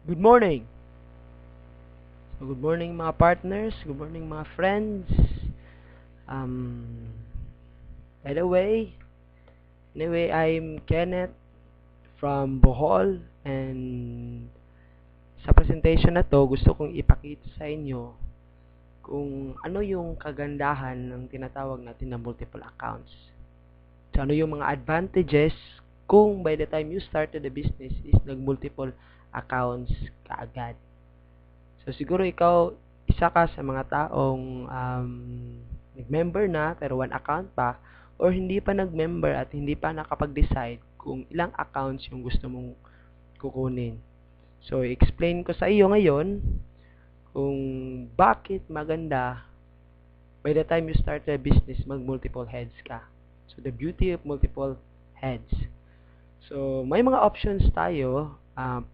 Good morning. So, good morning mga partners, good morning mga friends. Um, by the way, anyway, I'm Kenneth from Bohol and sa presentation na to, gusto kong ipakita sa inyo kung ano yung kagandahan ng tinatawag natin na multiple accounts. So, ano yung mga advantages kung by the time you started the business is nag-multiple accounts kaagad. So, siguro ikaw, isa ka sa mga taong nag-member na pero one account pa or hindi pa nag-member at hindi pa nakapag-decide kung ilang accounts yung gusto mong kukunin. So, explain ko sa iyo ngayon kung bakit maganda by the time you start a business, mag-multiple heads ka. So, the beauty of multiple heads. So, may mga options tayo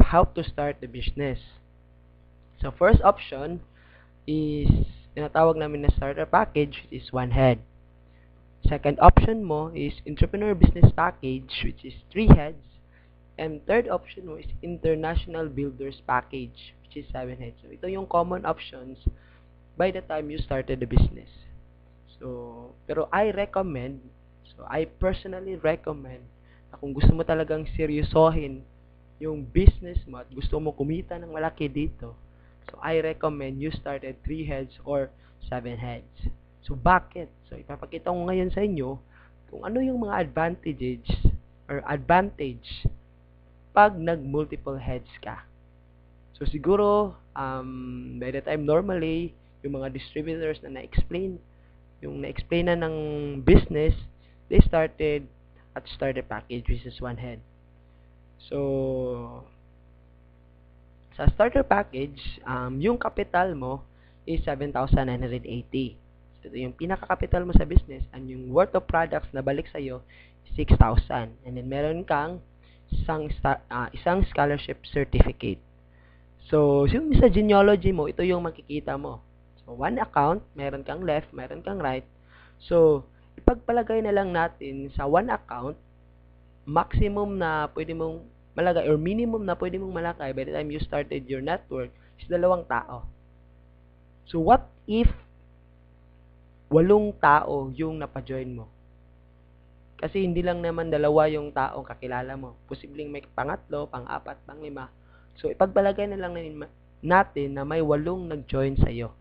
how to start the business. So, first option is tinatawag namin na starter package, which is one head. Second option mo is entrepreneur business package, which is 3 heads. And third option mo is international builders package, which is 7 heads. So, ito yung common options by the time you started the business. So, pero I personally recommend na kung gusto mo talagang seryosohin yung business mo at gusto mo kumita ng malaki dito, so I recommend you start at 3 heads or 7 heads. So, bakit? So, ipapakita ko ngayon sa inyo kung ano yung mga advantage pag nag-multiple heads ka. So, siguro, by the time normally, yung mga distributors na na-explain na ng business, they started at starter package, which is one head. So, sa starter package, yung capital mo is 7,980. So, ito yung pinaka-capital mo sa business and yung worth of products na balik sa'yo is 6,000. And then, meron kang isang scholarship certificate. So, yung sa genealogy mo, ito yung makikita mo. So, one account, meron kang left, meron kang right. So, ipagpalagay na lang natin sa one account, maximum na pwede mong malagay or minimum na pwede mong malagay by the time you started your network is 2 tao. So, what if 8 tao yung napajoin mo? Kasi hindi lang naman 2 yung taong kakilala mo. Posibleng may pangatlo, pang-apat, pang-5. So, ipagpalagay na lang natin na may 8 nag-join sa'yo.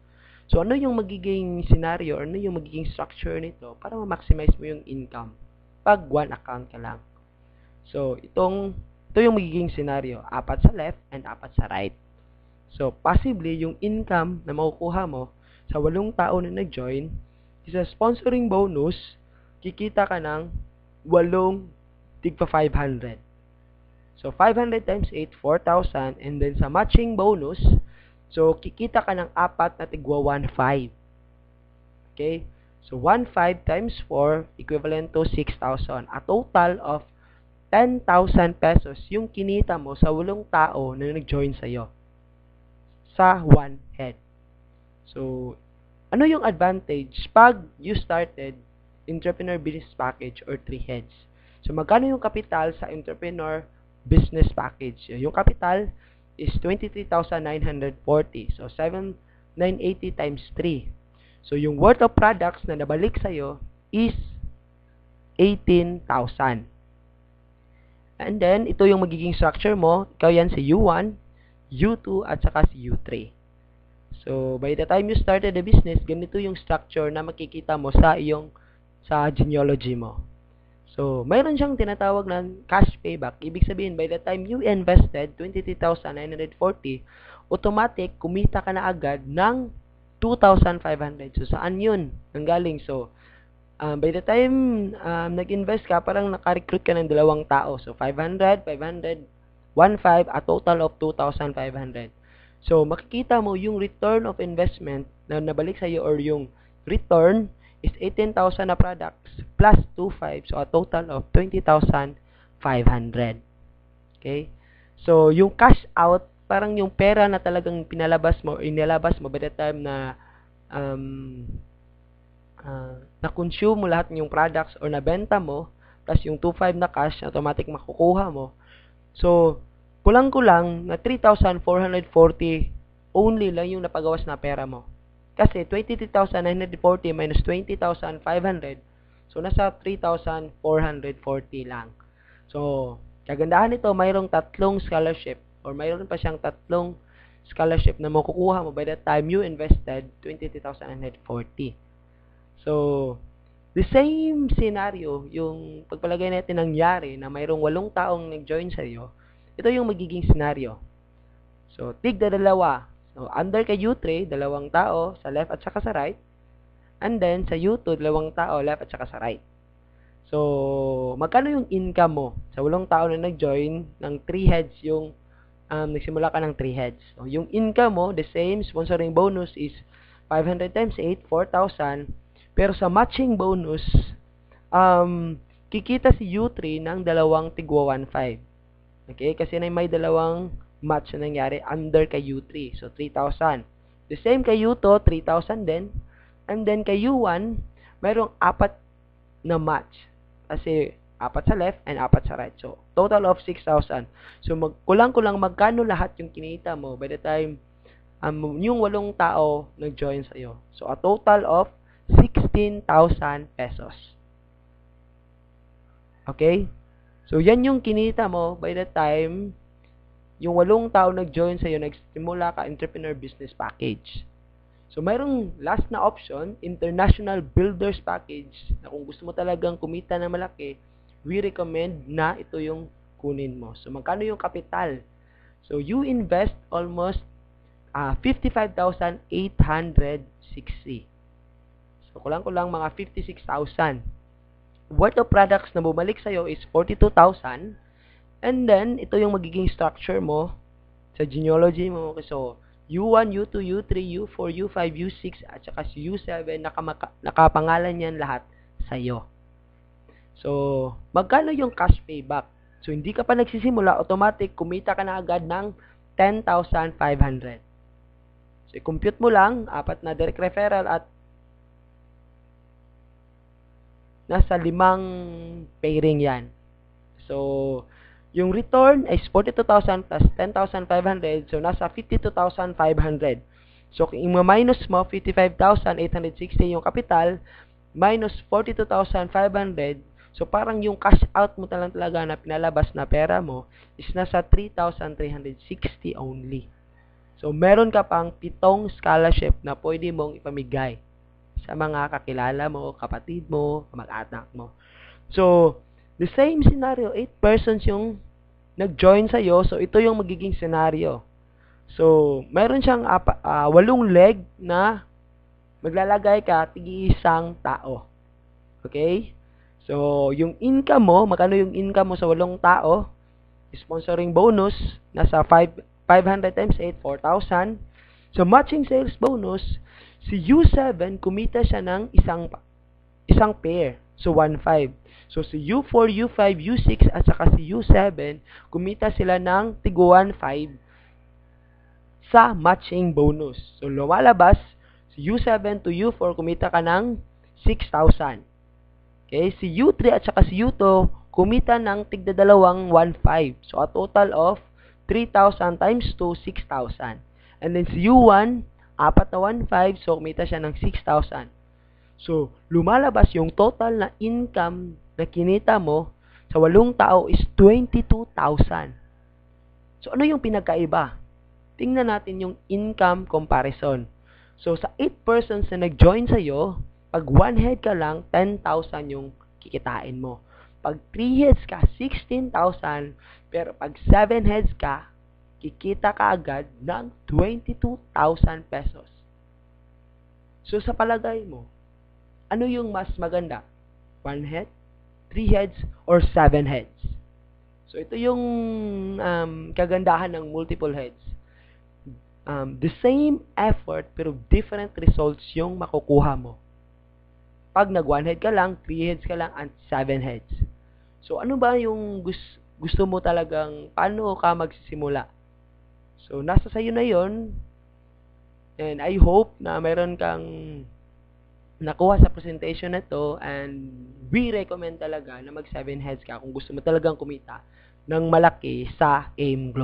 So, ano yung magiging scenario or ano yung magiging structure nito para ma-maximize mo yung income pag one account ka lang? So, ito yung magiging scenario. 4 sa left and 4 sa right. So, possibly, yung income na makukuha mo sa 8 tao na nag-join, is a sponsoring bonus, kikita ka ng 8 tigpa 500. So, 500 times 8, 4,000. And then, sa matching bonus, so, kikita ka ng 4 na tigwa 1,500. Okay? So, 1,500 times 4, equivalent to 6,000. A total of 10,000 pesos yung kinita mo sa 8 tao na nag-join sa'yo. Sa one head. So, ano yung advantage pag you started entrepreneur business package or 3 heads? So, magkano yung capital sa entrepreneur business package? Yung capital is 23,940. So, 7,980 times 3. So, yung worth of products na nabalik sa'yo is 18,000. And then, ito yung magiging structure mo. Ikaw yan si U1, U2, at saka si U3. So, by the time you started the business, ganito yung structure na makikita mo sa genealogy mo. So, mayroon siyang tinatawag na cash payback. Ibig sabihin, by the time you invested 23,940, automatic, kumita ka na agad ng 2,500. So, saan yun nanggaling? So, by the time nag-invest ka, parang naka-recruit ka ng 2 tao. So, 500, 500, 1,500, a total of 2,500. So, makikita mo yung return of investment na nabalik sa'yo or yung return is 18,000 na products plus 2,500. So, a total of 20,500. Okay? So, yung cash out, parang yung pera na talagang inilabas mo by the time na na-consume mo lahat ng yung products or nabenta mo, plus yung 2,500 na cash, automatic makukuha mo. So, kulang-kulang na 3,440 only lang yung napagawas na pera mo. Kasi 23,940 minus 20,500, so nasa 3,440 lang. So, kagandahan nito, mayroong tatlong scholarship or mayroon pa siyang tatlong scholarship na makukuha mo by the time you invested 23,940. So, the same scenario, yung pagpalagay natin nangyari na mayroong 8 taong nag-join sa iyo, ito yung magiging scenario. So, tigda dalawa. So, under kay U3, 2 tao sa left at saka sa right. And then, sa U2, 2 tao left at saka sa right. So, magkano yung income mo? Sa 8 tao na nag-join, ng 3 heads yung nagsimula ka ng 3 heads. So, yung income mo, the same, sponsoring bonus is 500 times 8, 4,000. Pero sa matching bonus, kikita si U3 ng 2 tigwa 1.5. Okay? Kasi may 2 match na nangyari under kay U3. So, 3,000. The same kay U2, 3,000 din. And then kay U1, mayroong 4 na match. Kasi 4 sa left and 4 sa right. So, total of 6,000. So, kulang-kulang magkano lahat yung kinita mo by the time yung 8 tao nag-join sa'yo. So, a total of 16,000 pesos. Okay? So, yan yung kinita mo by the time yung 8 tao nag-join sa'yo, nagsimula ka entrepreneur business package. So, mayroong last na option, international builders package, na kung gusto mo talagang kumita na malaki, we recommend na ito yung kunin mo. So, magkano yung kapital? So, you invest almost 55,860. So, kulang-kulang mga 56,000. Worth of products na bumalik sa'yo is 42,000. And then, ito yung magiging structure mo sa genealogy mo. So, U1, U2, U3, U4, U5, U6, at saka si U7, nakapangalan yan lahat sa'yo. So, magkano yung cash payback? So, hindi ka pa nagsisimula, automatic, kumita ka na agad ng 10,500. So, i-compute mo lang, 4 na direct referral at nasa 5 pairing yan. So, yung return is 42,000 plus 10,500. So, nasa 52,500. So, kung i-minus mo, 55,860 yung kapital, minus 42,500. So, parang yung cash out mo talaga na pinalabas na pera mo is nasa 3,360 only. So, meron ka pang 7 scholarship na pwede mong ipamigay sa mga kakilala mo, kapatid mo, mag-anak mo. So, the same scenario, 8 persons yung nag-join sa'yo. So, ito yung magiging scenario. So, meron siyang 8 leg na maglalagay ka tigi-isang tao. Okay? So, yung income mo, magkano yung income mo sa 8 tao? Sponsoring bonus, nasa 500 times 8, 4,000. So, matching sales bonus, si U7, kumita siya ng isang pair. So, 1.5. So, si U4, U5, U6, at saka si U7, kumita sila ng tigo 1.5 sa matching bonus. So, lumalabas, si U7 to U4, kumita ka ng 6,000. Okay? Si U3 at saka si U2, kumita ng tigda 1.5. So, a total of 3,000 times 2, 6,000. And then si U1, 4 na 1.5, so kumita siya ng 6,000. So, lumalabas yung total na income na kinita mo sa 8 tao is 22,000. So, ano yung pinagkaiba? Tingnan natin yung income comparison. So, sa 8 persons na nag-join sa'yo, pag 1 head ka lang, 10,000 yung kikitain mo. Pag 3 heads ka, 16,000. Pero pag 7 heads ka, kikita ka agad ng 22,000 pesos. So, sa palagay mo, ano yung mas maganda? 1 head, 3 heads, or 7 heads? So, ito yung kagandahan ng multiple heads. The same effort, pero different results yung makukuha mo. Pag nag-1 head ka lang, 3 heads ka lang, and 7 heads. So, ano ba yung gusto mo talagang, paano ka magsisimula? So, nasa sayo na yon. And I hope na meron kang nakuha sa presentation na to, and we recommend talaga na mag 7 heads ka kung gusto mo talagang kumita ng malaki sa AIM Global.